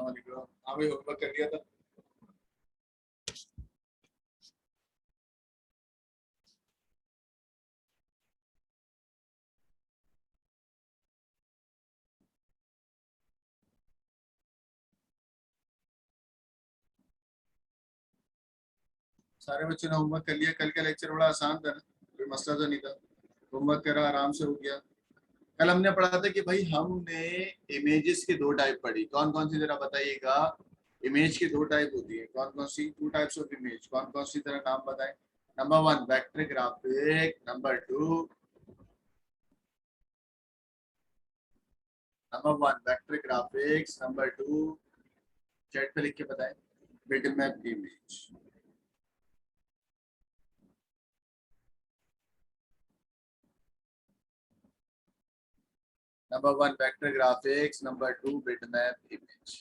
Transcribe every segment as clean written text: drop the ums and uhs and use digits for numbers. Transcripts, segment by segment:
अस्सलाम वालेकुम। हाँ भाई, होमवर्क कर लिया था। सारे बच्चों ने होमवर्क कर लिया। कल का लेक्चर बड़ा आसान था ना, कोई मसला तो नहीं था। होमवर्क करा, आराम से हो गया। कल हमने पढ़ा था कि भाई हमने इमेजेस के दो टाइप पढ़ी। कौन कौन सी, जरा बताइएगा। इमेज की दो टाइप होती है, कौन कौन सी? Two types of image. कौन कौन सी, तरह नाम बताएं। Number one vector graphic, number one vector graphics, number two chat पे लिख के बताएं, bitmap image. Number one vector graphics, number two bitmap image.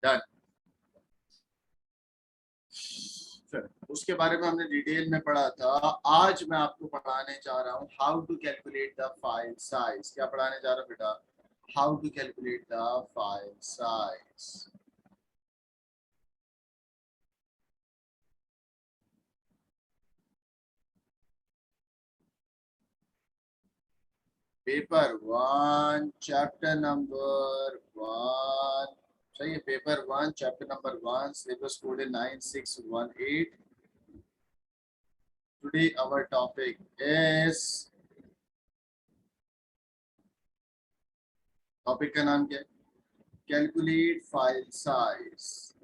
Done. उसके बारे में हमने डिटेल में पढ़ा था। आज मैं आपको पढ़ाने जा रहा हूँ how to calculate the file size. क्या पढ़ाने जा रहा हूँ बेटा? How to calculate the file size. Paper one chapter number one. सही है, paper one chapter number one, syllabus code है 9618। Today our topic is, topic का नाम क्या है? Calculate file size.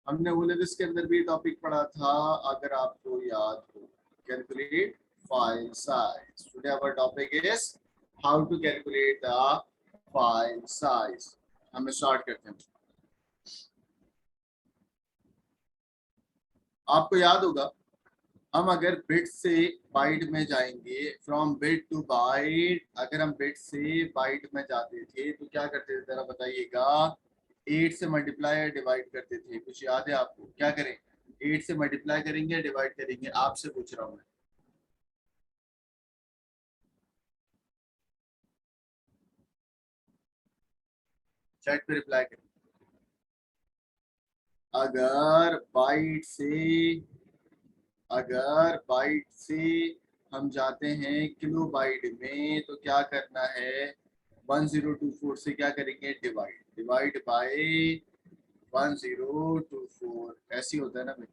हमने ओलेविस के अंदर भी टॉपिक पढ़ा था, अगर आपको याद हो। Calculate file size. Today our topic is how to calculate the file size. हम स्टार्ट करते हैं। आपको याद होगा, हम अगर बिट से बाइट में जाएंगे, फ्रॉम बिट टू बाइट, अगर हम बिट से बाइट में जाते थे तो क्या करते थे, जरा बताइएगा। 8 से मल्टीप्लाई या डिवाइड करते थे? कुछ याद है आपको? क्या करें, 8 से मल्टीप्लाई करेंगे या डिवाइड करेंगे? आपसे पूछ रहा हूँ मैं। चैट पे रिप्लाई करें। अगर बाइट से अगर बाइट से हम जाते हैं किलो बाइट में तो क्या करना है? 1024 से क्या करेंगे? डिवाइड। डिवाइड बाय 1024, ऐसी होता है ना भाई?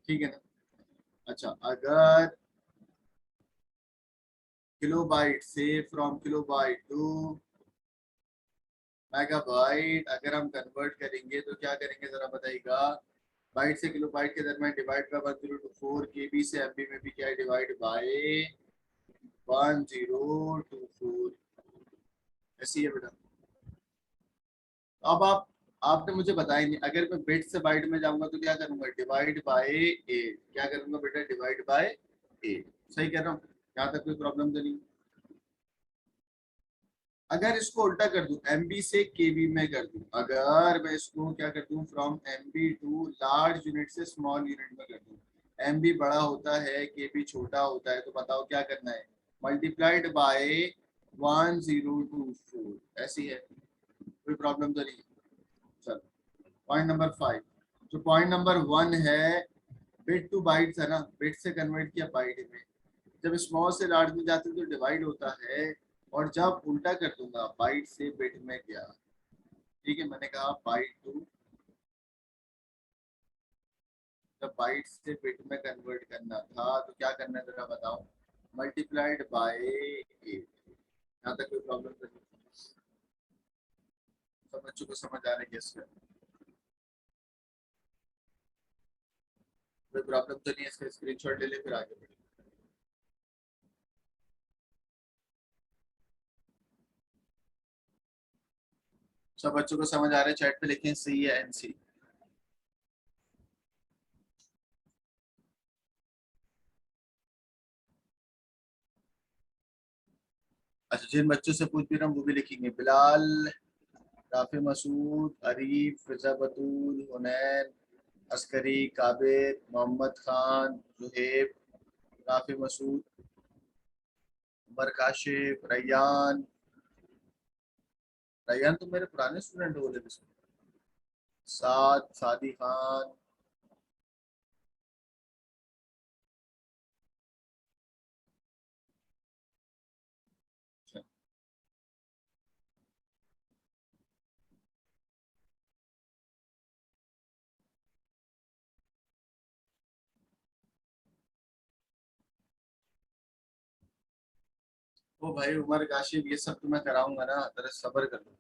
ठीक है ना? अच्छा, अगर किलो बाइट से, from kilobyte to megabyte अगर हम कन्वर्ट करेंगे तो क्या करेंगे, जरा बताइएगा। बाइट से किलो बाइट के दरमियान डिवाइड बाय 1024, केबी से एमबी में भी क्या है? Divide by 1024। ऐसी है बेटा। अब आपने मुझे बताया नहीं, अगर मैं बिट से बाइट में जाऊंगा तो क्या करूंगा? Divide by 8। क्या करूंगा बेटा? Divide by 8। सही कह रहा हूँ? यहाँ तक कोई प्रॉब्लम तो नहीं? अगर इसको उल्टा कर दूं, एमबी से केबी में कर दूं, अगर मैं इसको क्या कर दूं, from MB to large unit से स्मॉल यूनिट में कर दूं, एमबी बड़ा होता है, केबी छोटा होता है, तो बताओ क्या करना है? Multiplied bye 1024। ऐसी है, कोई प्रॉब्लम तो नहीं? चलो, पॉइंट नंबर 5। जो पॉइंट नंबर 1 है, बिट टू बाइट था ना, बिट से कन्वर्ट किया बाइट में। जब स्मॉल से लार्ज में जाते हैं तो डिवाइड होता है, और जब उल्टा कर दूंगा, बाइट से बिट में गया। ठीक है, मैंने कहा बाइट टू, जब बाइट से बिट में कन्वर्ट करना था तो क्या करना है, जरा बताओ। Multiplied by 8। यहाँ तक कोई प्रॉब्लम तो नहीं? सब बच्चों को समझ आ रही है इसका? कोई प्रॉब्लम तो नहीं है? इसका स्क्रीनशॉट ले ले, फिर आगे बढ़े। सब बच्चों को समझ आ रहा है? चैट पे लिखें सी या एनसी। अच्छा, जिन बच्चों से पूछ भी रहा हूँ वो भी लिखेंगे। बिलाल, राफी मसूद, अरीफ, फिजा बतूल, हुनैन, अस्करी, काबिर, मोहम्मद खान, जुहेब, राफी मसूद, उमर काशिफ, रैयान। रैयान तो मेरे पुराने स्टूडेंट बोले थे। साद, सादी खान। ओ भाई उमर काशिफ, ये सब तो मैं कराऊंगा ना, तेरा सब्र कर लो।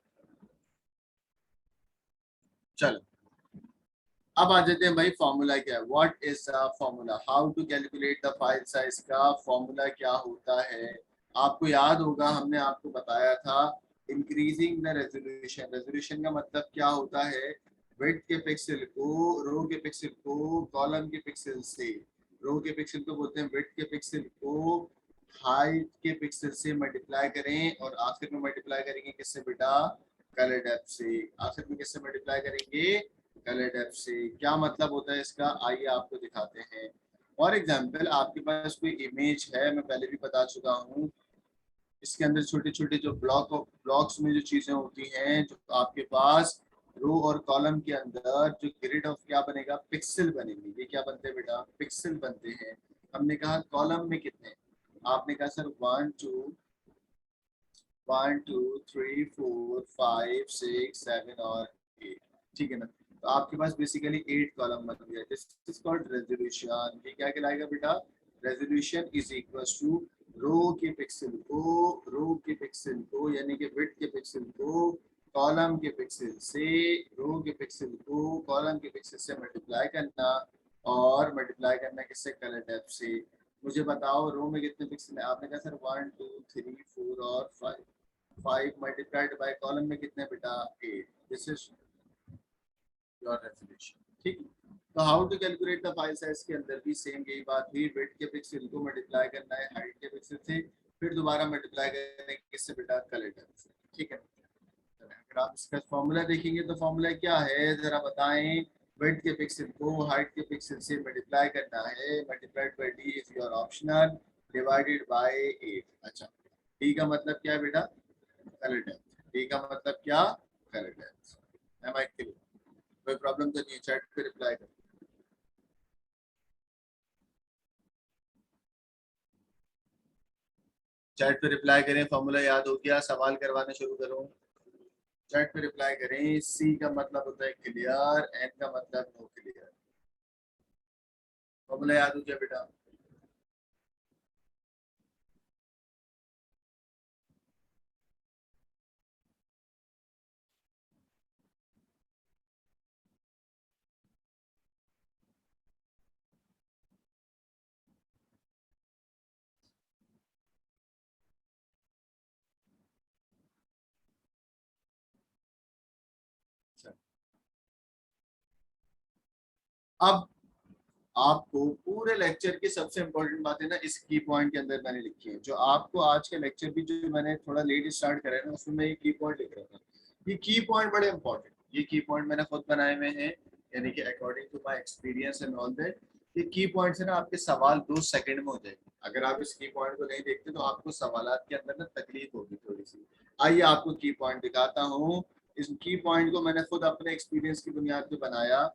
चल, अब आ जाते हैं भाई, फॉर्मूला क्या है, what is the formula, how to calculate the file size, का फॉर्मूला क्या होता है। आपको याद होगा हमने आपको बताया था, इंक्रीजिंग द रेजोल्यूशन। रेजोल्यूशन का मतलब क्या होता है, विड्थ के पिक्सल को, रो के पिक्सल को कॉलम के पिक्सल से, रो के पिक्सल को बोलते हैं विड्थ के पिक्सल को हाइट के पिक्सल से मल्टीप्लाई करें, और आखिर में मल्टीप्लाई करेंगे किससे बेटा, कलर डेप्थ से। आखिर में किससे मल्टीप्लाई करेंगे, कलर डेप्थ से। क्या मतलब होता है इसका, आइए आपको दिखाते हैं। फॉर एग्जाम्पल आपके पास कोई इमेज है, मैं पहले भी बता चुका हूँ, इसके अंदर छोटे छोटे जो ब्लॉक्स में जो चीजें होती हैं, जो आपके पास रो और कॉलम के अंदर जो ग्रिड ऑफ क्या बनेगा, पिक्सल बनेंगे। ये क्या बनते हैं बेटा, पिक्सल बनते हैं। हमने कहा कॉलम में कितने, आपने कहा सर 1 2 1 2 3 4 5 6 7 और 8, ठीक है ना। तो आपके पास बेसिकली 8 कॉलम बन गया, दिस इज कॉल्ड रेजोल्यूशन। ये क्या कहलाएगा बेटा, रेजोल्यूशन इज इक्वल टू रो के पिक्सल को यानी कि विड्थ के पिक्सल को कॉलम के पिक्सल से, रो के पिक्सल को कॉलम के पिक्सल से मल्टीप्लाई करना, और मल्टीप्लाई करना किससे, कलर डेप्थ से। मुझे बताओ रो में कितने पिक्सल है, आपने कहा सर 1 2 3 4 और 5। 5 मल्टीप्लाइड बाय कॉलम में कितने बेटा, 8। दिस इज योर रेजोल्यूशन, ठीक है। तो how to calculate the file size के अंदर भी सेम यही बात हुई, विड्थ के पिक्सल को मल्टीप्लाई करना है हाइट के पिक्सल से, फिर दोबारा मल्टीप्लाई करेंगे किससे बेटा, कलर डेप्थ से, ठीक है। अगर आप इसका फॉर्मूला देखेंगे तो फॉर्मूला क्या है जरा बताएं, विड्थ के पिक्सल को हाइट के पिक्सल से मल्टीप्लाई करना है, multiplied by D if you are optional, divided by 8। अच्छा, डी का मतलब क्या है बेटा, कलर डेप्थ। डी का मतलब क्या, colour depth. Am I clear, कोई प्रॉब्लम तो नहीं है, चैट पे रिप्लाई करो। चैट पे रिप्लाई करें, फॉर्मूला याद हो गया, सवाल करवाना शुरू करो। चैट पे रिप्लाई करें। सी का मतलब होता है क्लियर, एन का मतलब नो क्लियर। फॉर्मूला याद हो गया बेटा। अब आपको पूरे लेक्चर की सबसे इंपॉर्टेंट बातें ना इस की पॉइंट के अंदर मैंने लिखी है, जो आपको आज के लेक्चर भी जो मैंने थोड़ा लेट स्टार्ट करा है ना, उसमें मैं ये की पॉइंट लिख रहा था। ये की पॉइंट बड़े इंपॉर्टेंट, ये की पॉइंट मैंने खुद बनाए हुए हैं, यानी कि according to my experience and all that. ये की पॉइंट से ना आपके सवाल 2 सेकंड में हो जाएंगे। अगर आप इस की पॉइंट को नहीं देखते तो आपको सवालात के अंदर ना तकलीफ होगी थोड़ी सी। आइए आपको की पॉइंट दिखाता हूँ। इस की पॉइंट को मैंने खुद अपने एक्सपीरियंस की बुनियाद पे बनाया।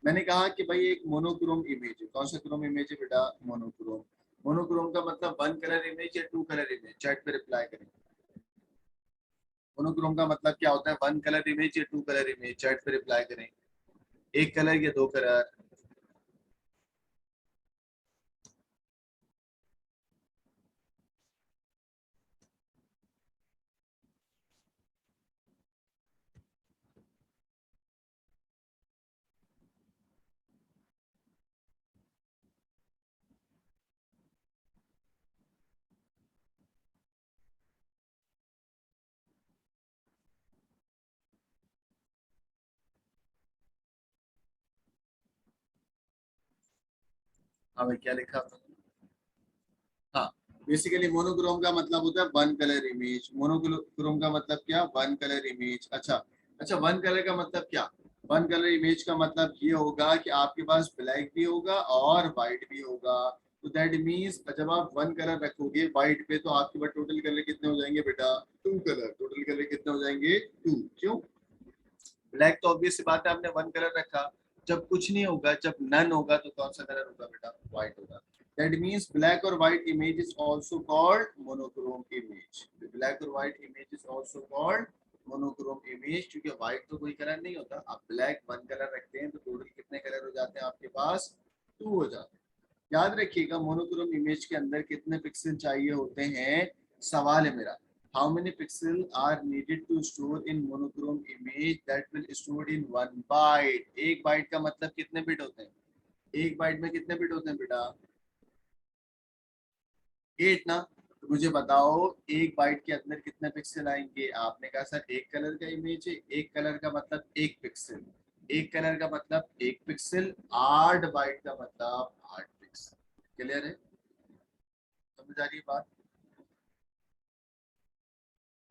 मैंने कहा कि भाई एक मोनोक्रोम इमेज है, कौन सा क्रोम इमेज है बेटा, मोनोक्रोम। मोनोक्रोम का मतलब 1 कलर इमेज या 2 कलर इमेज, चैट पे रिप्लाई करें। मोनोक्रोम का मतलब क्या होता है, 1 कलर इमेज या 2 कलर इमेज, चैट पे रिप्लाई करें। एक कलर या 2 कलर। हाँ भाई क्या लिखा आपने? हाँ, बेसिकली मोनोक्रोम का मतलब होता है 1 कलर इमेज। मोनोक्रोम का मतलब क्या, 1 कलर इमेज। अच्छा, अच्छा 1 कलर का मतलब क्या, 1 कलर इमेज का मतलब ये होगा कि आपके पास ब्लैक भी होगा और व्हाइट भी होगा। तो दैट मीन्स जब आप वन कलर रखोगे व्हाइट पे तो आपके पास टोटल कलर कितने हो जाएंगे बेटा, टू कलर। टोटल कलर कितने हो जाएंगे, टू। क्यों, ब्लैक तो ऑब्वियस सी बात है आपने वन कलर रखा, जब कुछ नहीं होगा, जब नन होगा तो कौन सा कलर होगा बेटा, व्हाइट होगा। दैट मीन्स ब्लैक और white image is also called monochrome image. Black और white image is also called monochrome image, क्योंकि व्हाइट तो कोई कलर नहीं होता, आप ब्लैक वन कलर रखते हैं तो टोटल कितने कलर हो जाते हैं आपके पास, टू हो जाते हैं। याद रखिएगा मोनोक्रोम इमेज के अंदर कितने पिक्सल चाहिए होते हैं, सवाल है मेरा। How many pixels are needed to store in monochrome image that will stored in one byte? एक बाइट का मतलब कितने बिट होते हैं, एक बाइट में कितने बिट होते हैं बेटा, 8 ना। तो मुझे बताओ एक बाइट के अंदर कितने पिक्सल आएंगे, आपने कहा सर एक कलर का इमेज है, एक कलर का मतलब एक पिक्सल, एक कलर का मतलब एक पिक्सल, 8 बाइट का मतलब 8 पिक्सल। क्लियर है, समझ आ रही है बात।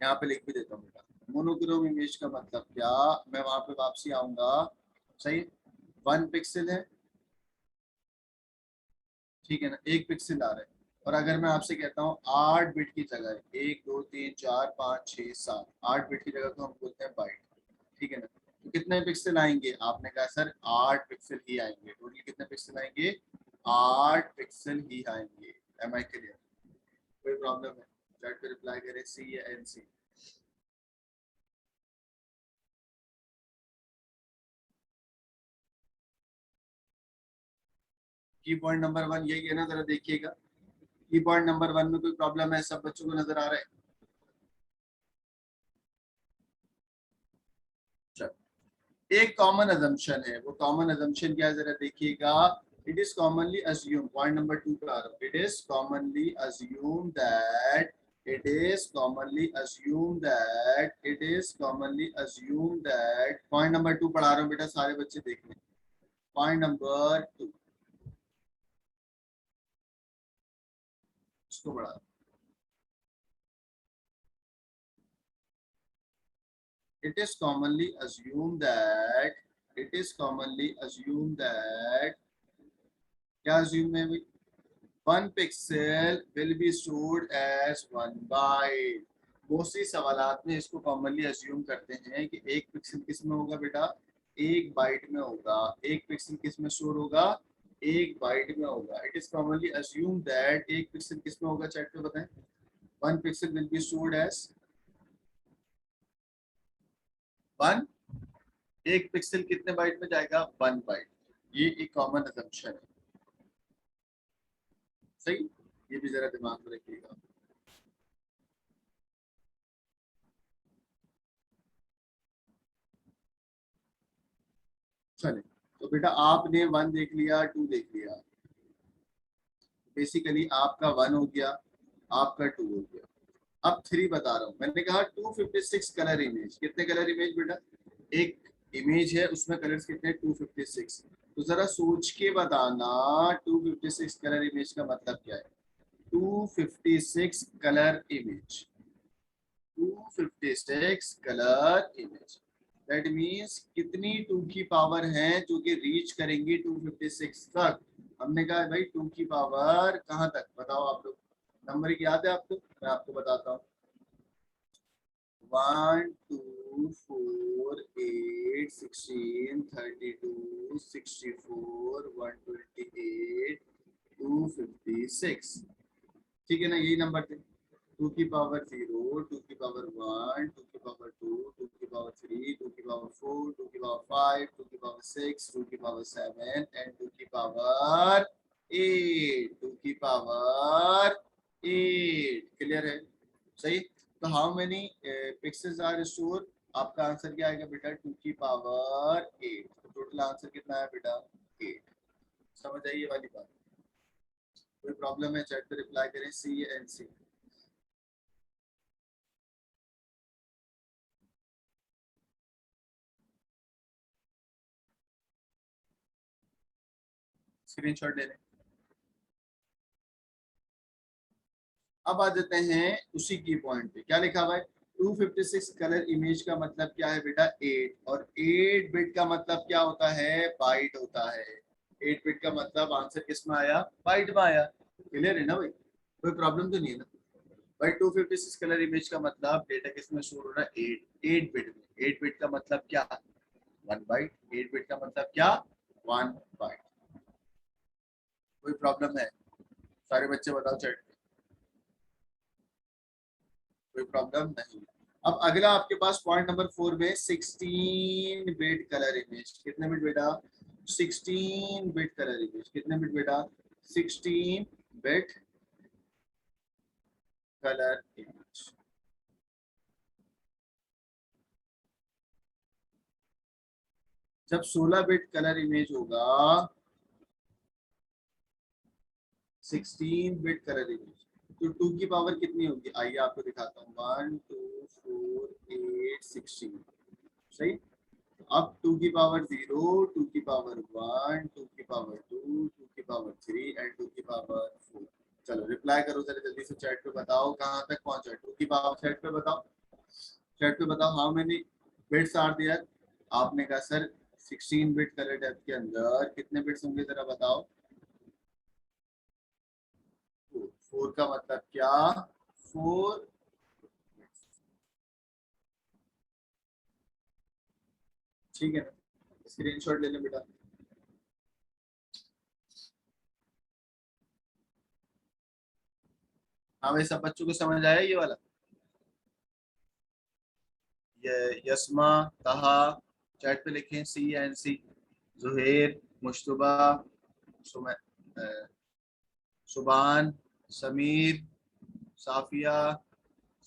यहाँ पे लिख भी देता हूँ बेटा, मोनोक्रोम इमेज का मतलब क्या, मैं वहां पे वापसी आऊंगा। सही, 1 पिक्सल है, ठीक है ना, एक पिक्सल आ रहा है। और अगर मैं आपसे कहता हूँ 8 बिट की जगह, 1 2 3 4 5 6 7, 8 बिट की जगह तो हम बोलते हैं बाइट, ठीक है ना। तो कितने पिक्सल आएंगे, आपने कहा सर 8 पिक्सल ही आएंगे। टोटल कितने पिक्सल आएंगे, 8 पिक्सल ही आएंगे। एम आई क्लियर, कोई प्रॉब्लम है, चैट पे रिप्लाई करें सी या एन सी। की पॉइंट नंबर 1 यही है ना, जरा देखिएगा। की पॉइंट नंबर 1 में कोई प्रॉब्लम है, सब बच्चों को नजर आ रहा है। चलो, एक कॉमन अजम्पशन है, वो कॉमन अजम्पशन क्या है जरा देखिएगा। It is commonly assume, point number 2 पे आ रहा हूं, it is commonly assume that, it is commonly assume that, it is commonly assume that. Point number 2 पढ़ा रहा हूँ बेटा, सारे बच्चे देख लें। पॉइंट नंबर 2 इसको पढ़ा रहा हूं। It is commonly assumed that, it is commonly assumed that, क्या assume है भाई, 1 pixel will be stored as 1 byte। बहुत सी सवालात में इसको कॉमनली अज्यूम करते हैं कि एक पिक्सल किस में होगा बेटा, एक बाइट में होगा। एक पिक्सल किस में स्टोर होगा, एक बाइट में होगा। It is commonly assume that, एक पिक्सल किस में होगा, चैट पे बताएं। 1 pixel will be stored as 1, एक पिक्सल कितने बाइट में जाएगा, 1 बाइट। ये एक कॉमन असम्पशन है। सही, ये भी जरा दिमाग में रखिएगा। चले, तो बेटा आपने 1 देख लिया, 2 देख लिया, बेसिकली आपका 1 हो गया, आपका 2 हो गया। अब 3 बता रहा हूं, मैंने कहा 256 कलर इमेज। कितने कलर इमेज बेटा, एक इमेज है उसमें कलर्स कितने, 256। तो जरा सोच के बताना 256 कलर इमेज का मतलब क्या है। 256 colour image, 256 colour image, that means कितनी 2 की पावर है जो कि रीच करेंगी 256 तक। हमने कहा भाई 2 की पावर कहाँ तक, बताओ आप लोग, नंबर याद है आपको, मैं आपको बताता हूँ। 1 2 4 8 16 32 64 128 256, ठीक है ना, यही नंबर थे। 2 की पावर 0, 2 की पावर 1, 2 की पावर 2, 2 की पावर 3, 2 की पावर 4, 2 की पावर 5, 2 की पावर 6, 2 की पावर 7 एंड 2 की पावर 8, 2 की पावर 8। क्लियर है, सही। तो how many pixels are store, आपका आंसर क्या आएगा बेटा, 2 की पावर 8। तो टोटल आंसर कितना है बेटा, 8। समझ आई ये वाली बात, कोई प्रॉब्लम है चैट पे रिप्लाई करें सी या एन सी। स्क्रीनशॉट ले लें। अब आ जाते हैं उसी की पॉइंट पे, क्या लिखा हुआ है, 256 कलर इमेज का मतलब क्या है बेटा, 8। और 8 बिट का मतलब क्या होता है, बाइट होता है। 8 बिट का मतलब आंसर किस में आया, बाइट में आया। क्लियर है ना भाई, कोई प्रॉब्लम तो नहीं है ना भाई। 256 कलर इमेज का मतलब डेटा किसमें स्टोर हो रहा है, 8 बिट में। 8 बिट का मतलब क्या, 1 बाइट। 8 बिट का मतलब क्या, 1 बाइट। कोई प्रॉब्लम है, सारे बच्चे बताओ चैट में, कोई प्रॉब्लम नहीं। अब अगला आपके पास पॉइंट नंबर 4 में 16 बिट कलर इमेज। कितने बिट बेटा, 16 बिट कलर इमेज। कितने बिट बेटा, 16 बिट कलर इमेज। जब 16 बिट कलर इमेज होगा, 16 बिट कलर इमेज, तो 2 की पावर कितनी होगी, आइए आपको दिखाता हूँ। 1 2 4 8 16, सही। अब 2 की पावर 0, 2 की पावर 1, 2 की पावर 2, 2 की पावर 3 एंड 2 की पावर 4। चलो रिप्लाई करो जरा जल्दी से चैट पे, बताओ कहाँ तक पहुंचा। 2 की पावर, चैट पे बताओ, चैट पे बताओ how many bits are there. आपने कहा सर 16 बिट कलर डेप्थ के अंदर कितने बिट्स होंगे, जरा बताओ। 4 का मतलब क्या, 4। ठीक है ना, स्क्रीनशॉट ले लें बेटा। हाँ भाई, सब बच्चों को समझ आया ये वाला। ये यस्मा, तहा, चैट पे लिखें CNC। जुहेर, मुश्तबा, सुमै, सुबान, समीर, साफिया,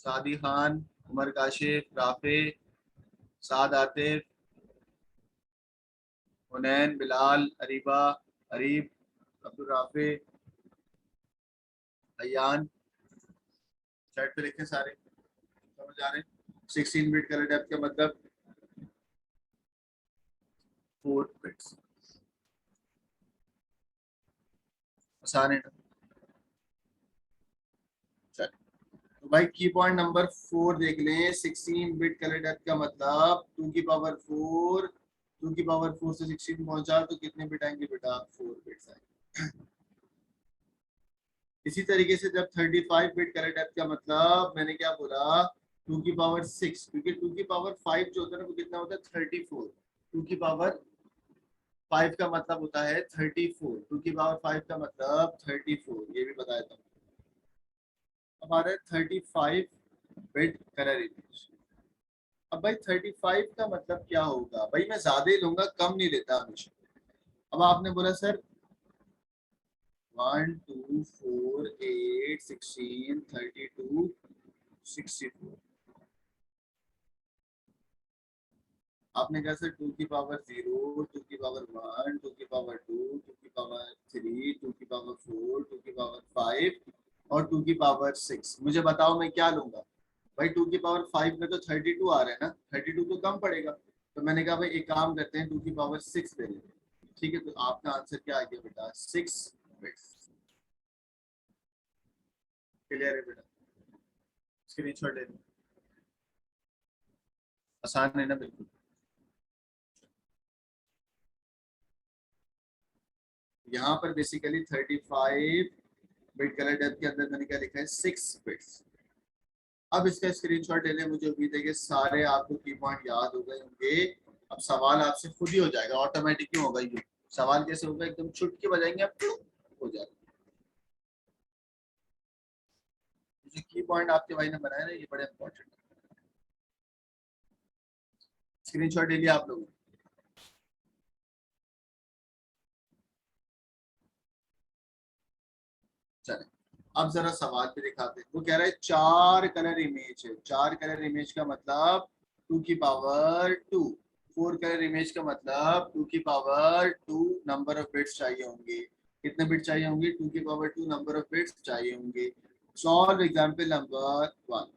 सादी खान, उमर काशिफ, राफे, साद आतिफ, हुनैन, बिलाल, अरीबा, अरीब, अब्दुल राफे, अयान। चैट पे लिखें सारे, समझ आ रहे हैं। 16 बिट कलर डेप्थ का मतलब 4 बिट्स। आसान है ना। चल, तो भाई की पॉइंट नंबर 4 देख लें। 16 बिट कलर डेप्थ का मतलब 2 की पावर 4, 2 की पावर 4 से 16 पहुंचा तो कितने बिट आएंगे बेटा, 4 बिट्स आएंगे। इसी तरीके से जब 35 बिट कलर डेप्थ का मतलब, मैंने क्या बोला, 2 की पावर 6, क्योंकि 2 की पावर 5 जो होता है ना वो कितना होता है, 34। 2 की पावर 5 का मतलब होता है 34। 2 की पावर 5 का मतलब 34, ये भी बताया था। अब आ रहा है 35 बिट कलर इमेज। अब भाई 35 का मतलब क्या होगा, भाई मैं ज्यादा ही लूंगा, कम नहीं लेता हमेशा। अब आपने बोला सर 1 2 4 8 16 32 64। आपने कहा सर 2 की पावर 0, 2 की पावर 1, 2 की पावर 2, 2 की पावर 3, 2 की पावर 4, 2 की पावर 5 और 2 की पावर 6। मुझे बताओ मैं क्या लूंगा। भाई 2 की पावर 5 में तो 32 आ रहा है ना, 32 तो कम पड़ेगा। तो मैंने कहा भाई एक काम करते हैं, 2 की पावर 6 ले लेते हैं। ठीक है, तो आपका आंसर क्या आ गया बेटा, 6 बिट्स। क्लियर है बेटा, स्क्रीनशॉट ले लो। आसान है ना बिल्कुल। यहाँ पर बेसिकली 35 बिट कलर डेप्थ के अंदर मैंने क्या लिखा है, 6 बिट्स। अब इसका स्क्रीनशॉट ले लें। मुझे उम्मीद है कि सारे आपको की पॉइंट याद हो गए होंगे। अब सवाल आपसे खुद ही हो जाएगा, ऑटोमेटिक ही होगा ये। सवाल कैसे होगा, एकदम चुटकी बजाएंगे आप, हो जाएगा। जो की पॉइंट आपके भाई ने बनाया ना, ये बड़े इंपॉर्टेंट है। स्क्रीनशॉट ले लिया आप लोगों ने। चले, अब जरा सवाल पे दिखाते हैं। वो कह रहा है 4 कलर इमेज है। 4 कलर इमेज का मतलब 2 की पावर 2। 4 कलर इमेज का मतलब 2 की पावर 2 नंबर ऑफ बिट्स चाहिए होंगे। कितने बिट चाहिए होंगे, 2 की पावर 2 नंबर ऑफ बिट्स चाहिए होंगे। Solve example number 1।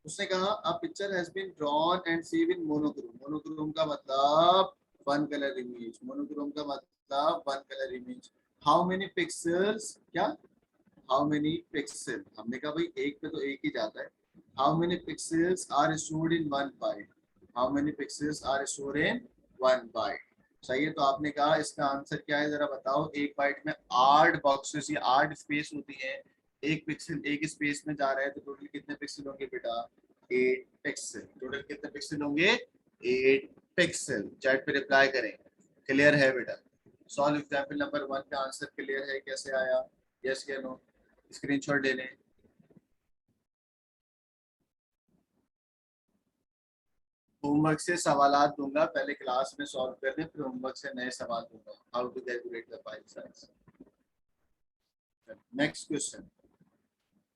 उसने कहा a picture has been drawn and save in monochrome. Monochrome का मतलब 1 कलर इमेज। मोनोक्रोम का मतलब 1 colour image. How many pixels, क्या, हाउ मेनी पिक्सल। हमने कहा भाई एक पे तो एक ही जाता है। How many pixels are stored in 1 byte. How many pixels are stored in 1 byte. सही है। तो आपने कहा इसका आंसर क्या है, जरा बताओ। एक बाइट में 8 बॉक्सेस या 8 स्पेस होती है, एक पिक्सल एक स्पेस में जा रहा है, तो टोटल कितने पिक्सल होंगे बेटा? 8 पिक्सल। टोटल कितने पिक्सल होंगे? 8 पिक्सल। चैट पे रिप्लाई करें। क्लियर है बेटा? सॉल्व एग्जाम्पल नंबर 1 का आंसर क्लियर है? कैसे आया? यस या नो? स्क्रीनशॉट ले लें। होमवर्क से सवालात दूंगा, पहले क्लास में सॉल्व कर लें, फिर होमवर्क से नए सवाल दूंगा। How to calculate the file size. Next question.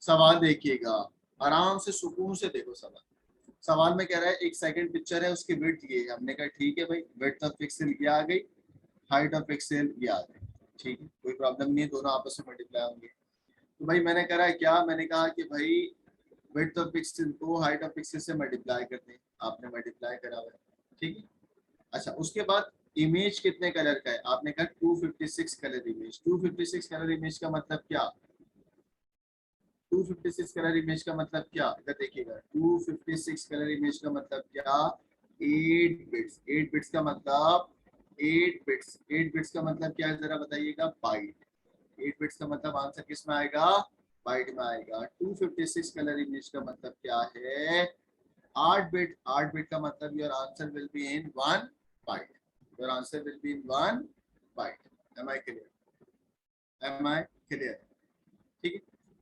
सवाल देखिएगा, आराम से सुकून से देखो सवाल। सवाल में कह रहा है एक सेकंड पिक्चर है, उसकी विड्थ ये है। हमने कहा ठीक है भाई, विड्थ ऑफ पिक्सल ये आ गई, हाइट ऑफ पिक्सल ये आ गई। ठीक है, कोई प्रॉब्लम नहीं है, दोनों आपस में मल्टीप्लाई होंगे। तो भाई मैंने करा है क्या, मैंने कहा कि भाई विड्थ ऑफ पिक्सल को हाइट ऑफ पिक्सल से मल्टीप्लाई कर दें। आपने मल्टीप्लाई करा हुआ है, ठीक है। अच्छा, उसके बाद इमेज कितने कलर का है? आपने कहा 256 कलर इमेज। 256 कलर इमेज का मतलब क्या? 256 कलर इमेज का मतलब क्या? इधर देखिएगा, 256 कलर इमेज का मतलब क्या? 8 बिट्स। 8 बिट्स का मतलब 8 बिट्स। 8 बिट्स का मतलब क्या है, जरा बताइएगा? बाइट। 8 बिट्स का मतलब आंसर किस में आएगा? बाइट में आएगा। 256 कलर इमेज का मतलब क्या है? 8 बिट। 8 बिट का मतलब your answer will be in 1 byte. Your answer will be in 1 byte. Am I clear? Am I clear? ठीक है।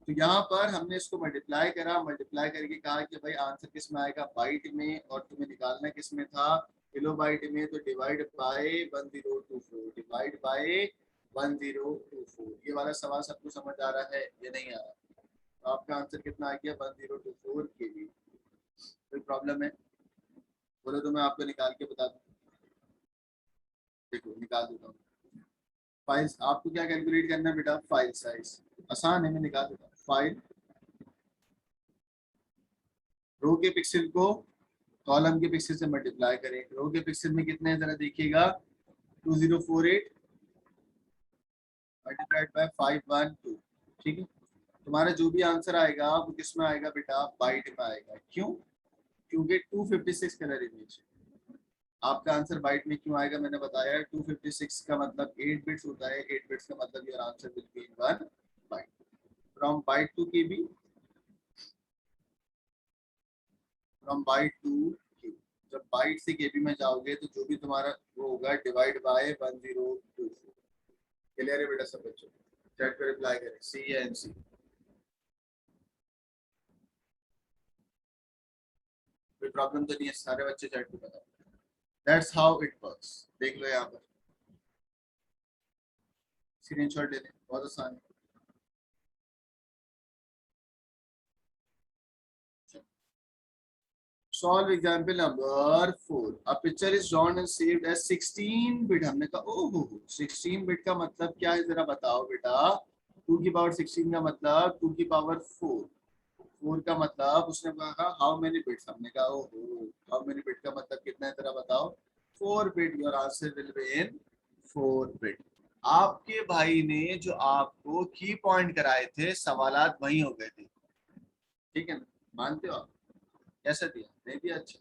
तो यहाँ पर हमने इसको मल्टीप्लाई करा, मल्टीप्लाई करके कहा कि भाई आंसर किस में आएगा? बाइट में। और तुम्हें निकालना किस में था? किलो बाइट में। तो डिवाइड बाय 1024, डिवाइड बाय 1024। ये वाला सवाल सबको समझ आ रहा है? ये नहीं आ रहा? तो आपका आंसर कितना आ गया? 1024 के लिए। कोई प्रॉब्लम है? बोलो तो मैं आपको निकाल के बता दूं। देखो निकाल देता हूँ। फाइल आपको क्या कैलकुलेट करना है बेटा? File size. आसान है, मैं निकाल देता हूँ। फाइल, रो के पिक्सल को कॉलम के पिक्सल से मल्टीप्लाई करें। रो के पिक्सल में कितने हैं जरा देखिएगा? 2048 मल्टीप्लाइड बाय 512। ठीक है। तुम्हारा जो भी आंसर आएगा वो किस में आएगा बेटा? बाइट में आएगा। क्यों? क्योंकि 256 कलर इमेज। आपका आंसर बाइट में क्यों आएगा? मैंने बताया 256 का मतलब 8 बिट्स होता है। 8 बिट्स का मतलब your answer will be in 1 byte. From byte to KB, from byte to KB. जब बाइट से केबी में जाओगे तो जो भी तुम्हारा वो होगा डिवाइड बाय 1024। क्लियर है बेटा सब बच्चों? चैट पे रिप्लाई करें, सी या एनसी। कोई प्रॉब्लम तो नहीं है? सारे बच्चे चैट पे बताओ। That's how it works. देख लो यहाँ पर, स्क्रीनशॉट ले लें, बहुत आसान है। Solve example number 4. A picture is drawn and saved as 16 bit. हमने कहा ओहो 16 बिट का मतलब क्या है, जरा बताओ बेटा। 2 की पावर 16 का मतलब 2 की पावर 4। 4 का मतलब उसने कहा हाउ मेनी बिट्स। हमने कहा ओहो हाउ मेनी बिट का मतलब कितना है, जरा बताओ। 4 bit. Your answer will be in 4 bit. आपके भाई ने जो आपको की पॉइंट कराए थे, सवालात वही हो गए थे। ठीक है ना? मानते हो आप? कैसे दिया? नहीं दिया? अच्छा,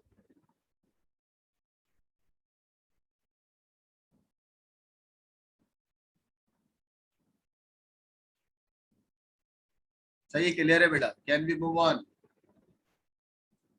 सही है। क्लियर है बेटा? Can be move on?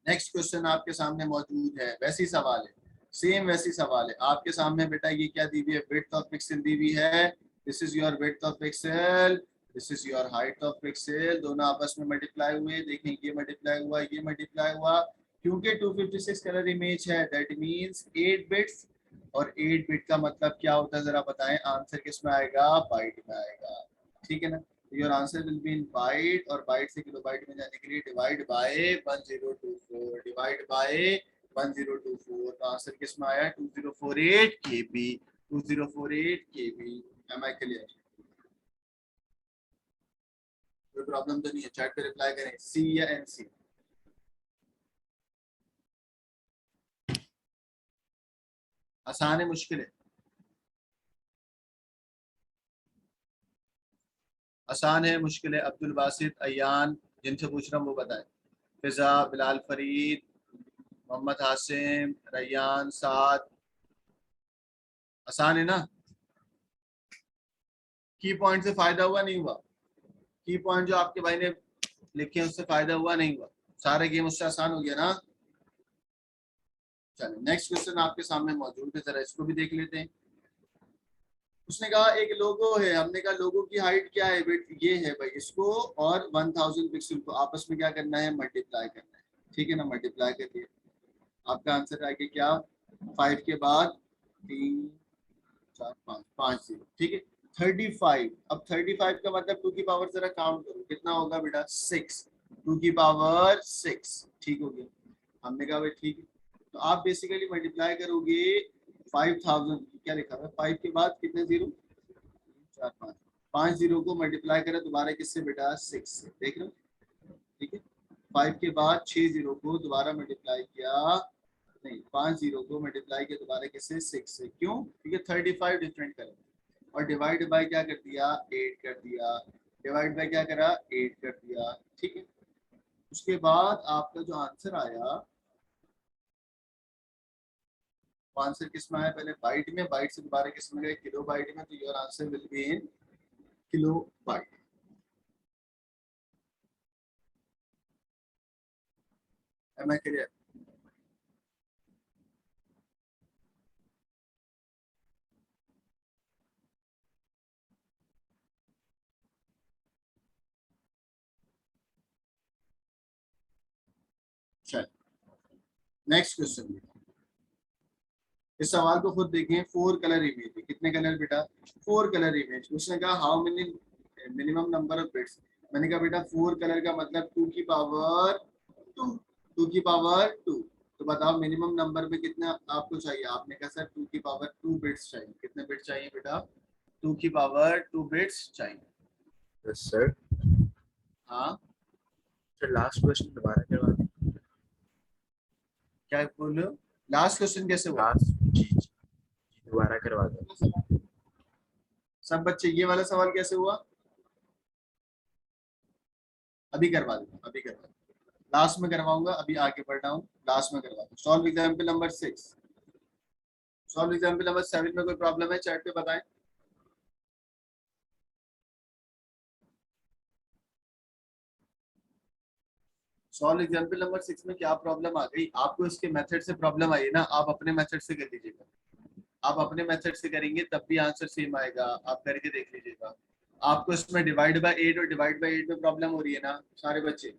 Next question आपके सामने मौजूद है, वैसी सवाल है, सेम वैसी सवाल है आपके सामने बेटा। ये क्या दी हुई है? विड्थ ऑफ पिक्सल दी हुई है। This is your width of pixel, this is your height of pixel. दोनों आपस में मल्टीप्लाई हुए। देखें ये मल्टीप्लाई हुआ, ये मल्टीप्लाई हुआ। क्योंकि 256 कलर इमेज है, दैट मींस 8 बिट्स। और 8 बिट का मतलब क्या होता है, जरा बताएं। आंसर किस में आएगा? बाइट में आएगा। ठीक है ना? Your answer will be in byte. और बाइट से किलोबाइट में जाने के लिए डिवाइड बाय 1024, डिवाइड बाय 1024। तो आंसर किस में आया? 2048 KB. 2048 KB. Am I clear? कोई प्रॉब्लम तो नहीं है? चैट पे रिप्लाई करें, सी या एन सी। आसान है मुश्किल है? आसान है मुश्किल है? अब्दुल बासित, अयान, जिनसे पूछ रहा हूँ वो बताएं। फिजा, बिलाल फरीद, मोहम्मद हासिम, रैयान, साद। आसान है ना? की पॉइंट से फायदा हुआ नहीं हुआ? की पॉइंट जो आपके भाई ने लिखे हैं उससे फायदा हुआ नहीं हुआ? सारे गेम उससे आसान हो गया ना? चलो नेक्स्ट क्वेश्चन आपके सामने मौजूद है, जरा इसको भी देख लेते हैं। उसने कहा एक लोगो है, हमने कहा लोगो की हाइट क्या है बेट, ये है भाई, इसको और 1000 पिक्सल को आपस में क्या करना है, मल्टीप्लाई करना है। ठीक है ना, मल्टीप्लाई कर दिया, आपका आंसर आएगा क्या, 5 के बाद 3 4 5 5 0, ठीक है। 35, अब 35 का मतलब 2 की पावर जरा काउंट करो कितना होगा बेटा, 6, 2 की पावर 6, ठीक हो गया। हमने कहा भाई ठीक है, तो आप बेसिकली मल्टीप्लाई करोगे 5000, क्या लिखा है 5 के बाद कितने जीरो, 4 5, 5 जीरो को मल्टीप्लाई करें दोबारा किससे बेटा, 6 से, देख रहे हो, ठीक है। 5 के बाद 6 जीरो को दोबारा मल्टीप्लाई किया, नहीं 5 जीरो को मल्टीप्लाई किया दोबारा किससे, 6 से, क्यों, क्योंकि 35 डिफरेंट करें, और डिवाइड बाय क्या कर दिया, 8 कर दिया, डिवाइड बाय क्या करा, 8 कर दिया, ठीक है। उसके बाद आपका जो आंसर आया, आंसर किस में आया, पहले बाइट में, बाइट से दोबारा किस में गए, किलो बाइट में, तो your answer will be in kilobyte. Am I clear? चल नेक्स्ट क्वेश्चन, इस सवाल को खुद देखें, 4 कलर इमेज है, कितने कलर बेटा, 4 कलर इमेज। उसने कहा how many minimum number of bits, मैंने कहा बेटा 4 कलर का मतलब 2 की पावर 2, 2 की पावर 2, तो बताओ मिनिमम नंबर में कितना आपको चाहिए, आपने कहा सर 2 की पावर 2 बिट्स चाहिए, कितने बिट्स चाहिए बेटा, 2 की पावर 2 बिट्स चाहिए। Yes sir. हाँ सर लास्ट क्वेश्चन दोबारा करवा दें। क्या बोल रहे हो, लास्ट क्वेश्चन कैसे हुआ, लास्ट जी जी दोबारा करवा दें। सब बच्चे ये वाला सवाल कैसे हुआ, अभी करवा दूंगा, अभी करवा दूंगा, लास्ट में करवाऊंगा, अभी आगे बढ़ रहा हूँ, लास्ट में करवा दूँ। Solve example number 6, solve example number 7 में कोई प्रॉब्लम है चैट पे बताएं। सॉल्व एग्जाम्पल नंबर 6 में क्या प्रॉब्लम आ गई, आपको इसके मेथड से प्रॉब्लम आई है ना, आप अपने मेथड से कर लीजिएगा, आप अपने मेथड से करेंगे तब भी आंसर सेम आएगा, आप करके देख लीजिएगा। आपको इसमें डिवाइड बाय 8 और डिवाइड बाय 8 में प्रॉब्लम हो रही है ना सारे बच्चे,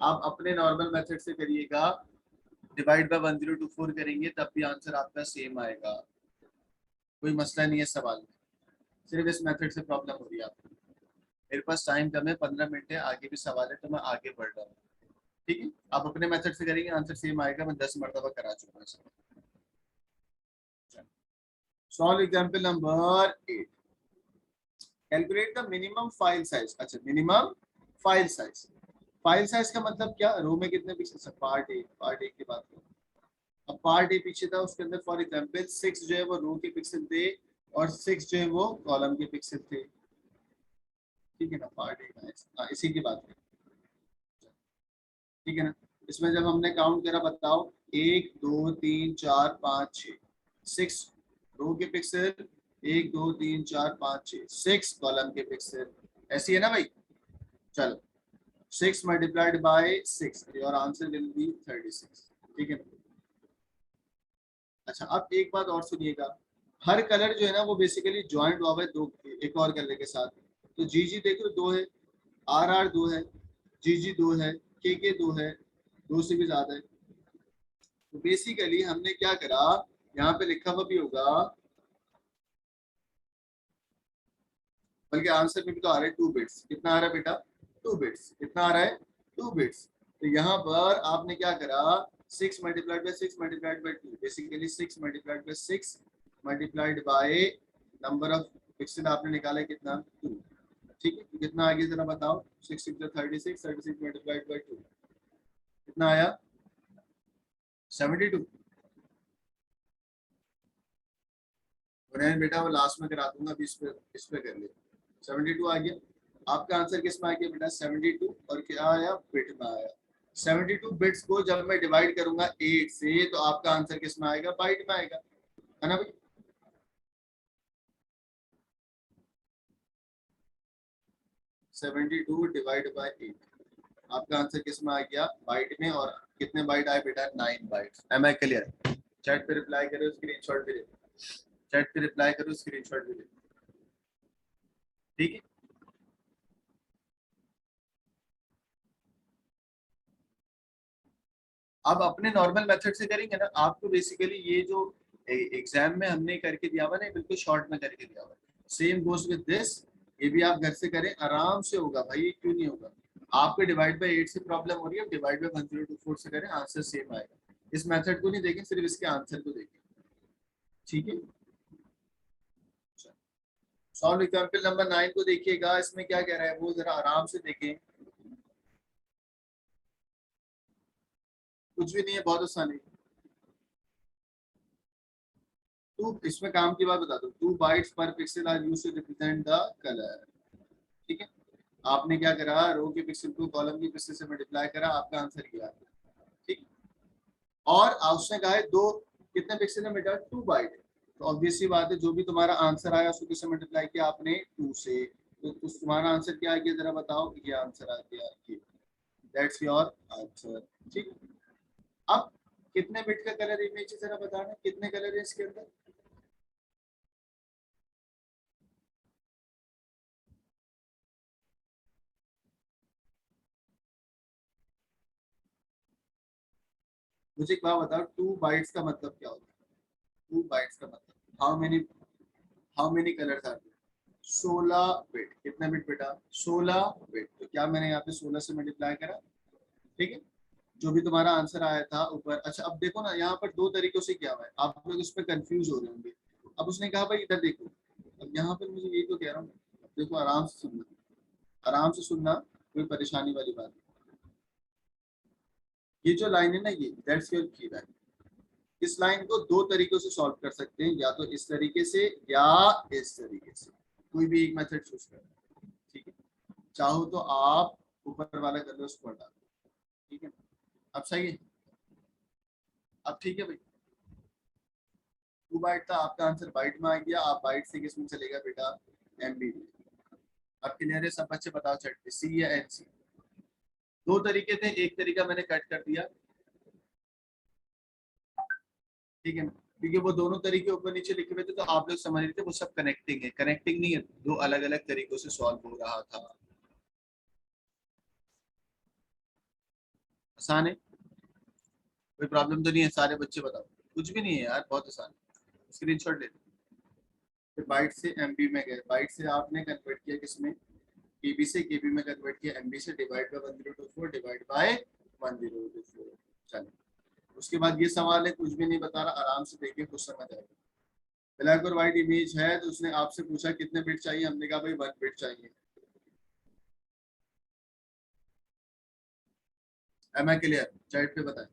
आप अपने नॉर्मल मेथड से करिएगा, डिवाइड बाय 1024 करेंगे तब भी आंसर आपका सेम आएगा, कोई मसला नहीं है सवाल में, सिर्फ इस मेथड से प्रॉब्लम हो रही है आपको। मेरे पास टाइम कम है, 15 मिनट है, आगे भी सवाल है तो मैं आगे बढ़ रहा हूँ, ठीक है। आप अपने मेथड से करेंगे आंसर सेम आएगा, मैं 10 मरतबा करा चुका हूँ। Solve example number 8, calculate the minimum file size. अच्छा minimum file size, file size का मतलब क्या, रो में कितने pixels, part A, part A की बात करें, अब पार्ट ए पीछे था उसके अंदर फॉर एग्जांपल 6 जो है वो रो के पिक्सल थे और 6 जो है वो कॉलम के पिक्सल थे, ठीक है ना, पार्ट ए का इसी की बात करें, ठीक है ना। इसमें जब हमने काउंट करा बताओ, 1 2 3 4 5 6, 6 रो के पिक्सल, 1 2 3 4 5 6, 6 कॉलम के पिक्सल, ऐसी है ना भाई। चलो 6 multiplied by 6, your answer will B 36, ठीक है। अच्छा अब एक बात और सुनिएगा, हर कलर जो है ना वो बेसिकली ज्वाइंट हुआ है दो एक और कलर के साथ, तो जी जी देख लो 2 है, आर आर 2 है, जी जी 2 है, के 2 है, 2 से भी ज्यादा है, तो बेसिकली हमने क्या करा, यहाँ पे लिखा हुआ भी होगा, बल्कि आंसर में भी तो आ रहा है 2 बिट्स, कितना आ रहा है बेटा, 2 बिट्स, कितना आ रहा है, 2 बिट्स, तो यहाँ पर आपने क्या करा, 6 multiplied by 6 multiplied by 2, basically 6 multiplied by 6 multiplied by number of pixel आपने निकाला है कितना, 2, ठीक है, तो कितना आ गया जरा बताओ, 6 6 36, 36 मल्टीप्लाइड बाय 2 कितना आया, 72। बेटा वो लास्ट में करा दूंगा, अभी इस पे कर ले, 72 आ गया, आपका आंसर किस में आ गया बेटा, 72, और क्या आया, बिट में आया। 72 बिट्स को जब मैं डिवाइड करूंगा 8 से तो आपका आंसर किस में आएगा, बाइट में आएगा, है ना भाई। 72 डिवाइड बाय 8। आपका आंसर किस में आ गया? बाइट में। और कितने बाइट आए बेटा? 9 bytes. Am I clear? Chat पे रिप्लाई करो, स्क्रीनशॉट भी ले। चैट पे रिप्लाई करो, स्क्रीनशॉट भी ले। ठीक है। अब अपने नॉर्मल मेथड से करेंगे ना। आपको बेसिकली ये जो एग्जाम में हमने करके दिया हुआ ना, बिल्कुल शॉर्ट में करके दिया हुआ है। Same goes with this. ये भी आप घर से करें, आराम से होगा भाई, क्यों नहीं होगा। आपको डिवाइड बाय 8 से प्रॉब्लम हो रही है, डिवाइड बाय 1024 से करें, आंसर सेम आएगा। इस मेथड को नहीं देखें, सिर्फ इसके आंसर को देखें। ठीक है। सॉल्व एग्जांपल नंबर 9 को देखिएगा, इसमें क्या कह रहा है वो जरा आराम से देखें। कुछ भी नहीं है, बहुत आसान है। टू, इसमें काम की बात बता दो। 2 bytes per pixel are used to represent the colour. ठीक है। आपने क्या करा, रो के पिक्सल को कॉलम के पिक्सल से मल्टीप्लाई करा, आपका आंसर किया। ठीक। और उसने कहा है दो, कितने पिक्सल है बेटा? 2 बाइट। तो ऑब्वियस सी बात है, जो भी तुम्हारा आंसर आया उसको किससे मल्टीप्लाई किया आपने? 2 से। तो तुम्हारा आंसर क्या आ गया, जरा बताओ। ये आंसर आ गया, ये। That's your answer. ठीक। अब कितने बिट का कलर इमेज है, जरा बताना, कितने कलर है इसके अंदर? मुझे एक बात बताओ, 2 बाइट्स का मतलब क्या होता है? 2 बाइट्स का मतलब how many colours are? 16 bit. कितने बिट बेटा? 16 बिट। तो क्या मैंने यहाँ पे 16 से मल्टीप्लाई करा। ठीक है। जो भी तुम्हारा आंसर आया था ऊपर। अच्छा, अब देखो ना, यहाँ पर 2 तरीकों से किया हुआ है, आप लोग इस पर कंफ्यूज हो रहे होंगे। अब उसने कहा भाई इधर देखो। अब यहाँ पर मुझे यही तो कह रहा हूँ, देखो आराम से सुनना, आराम से सुनना, कोई परेशानी वाली बात नहीं। ये जो लाइन है ना, ये दैट्स योर की लाइन। इस लाइन को 2 तरीकों से सॉल्व कर सकते हैं, या तो इस तरीके से या इस तरीके से। कोई भी एक मेथड चूज कर। ठीक है। चाहो तो आप ऊपर वाला कर लो, उसको हटा दो। ठीक है। अब सही है? अब ठीक है भाई। 2 बाइट था, आपका आंसर बाइट में आ गया। आप बाइट से किस में चलेगा बेटा? एमबी में। अब क्लियर है सब बच्चे? बताओ चट पे, सी या एनसी? 2 तरीके थे, एक तरीका मैंने कट कर दिया। ठीक है ना, क्योंकि वो दोनों तरीके ऊपर नीचे लिखे हुए थे, तो आप लोग समझ रहे थे वो सब कनेक्टिंग है। कनेक्टिंग नहीं है, 2 अलग अलग तरीकों से सॉल्व हो रहा था। आसान है? कोई प्रॉब्लम तो नहीं है? सारे बच्चे बताओ। कुछ भी नहीं है यार, बहुत आसान है। स्क्रीनशॉट ले लो। फिर बाइट से एमबी में गए, बाइट से आपने कन्वर्ट किया किसमें? केबी से। केबी में कन्वर्ट किया एमबी से। Divide by 1024 divide by 1024। चलो, उसके बाद ये सवाल है, कुछ भी नहीं बता रहा, आराम से देखिए, कुछ समझ आएगा। ब्लैक और व्हाइट इमेज है, तो उसने आपसे पूछा कितने बिट चाहिए, हमने कहा भाई 1 बिट चाहिए। M I clear? चैट पे बताएं।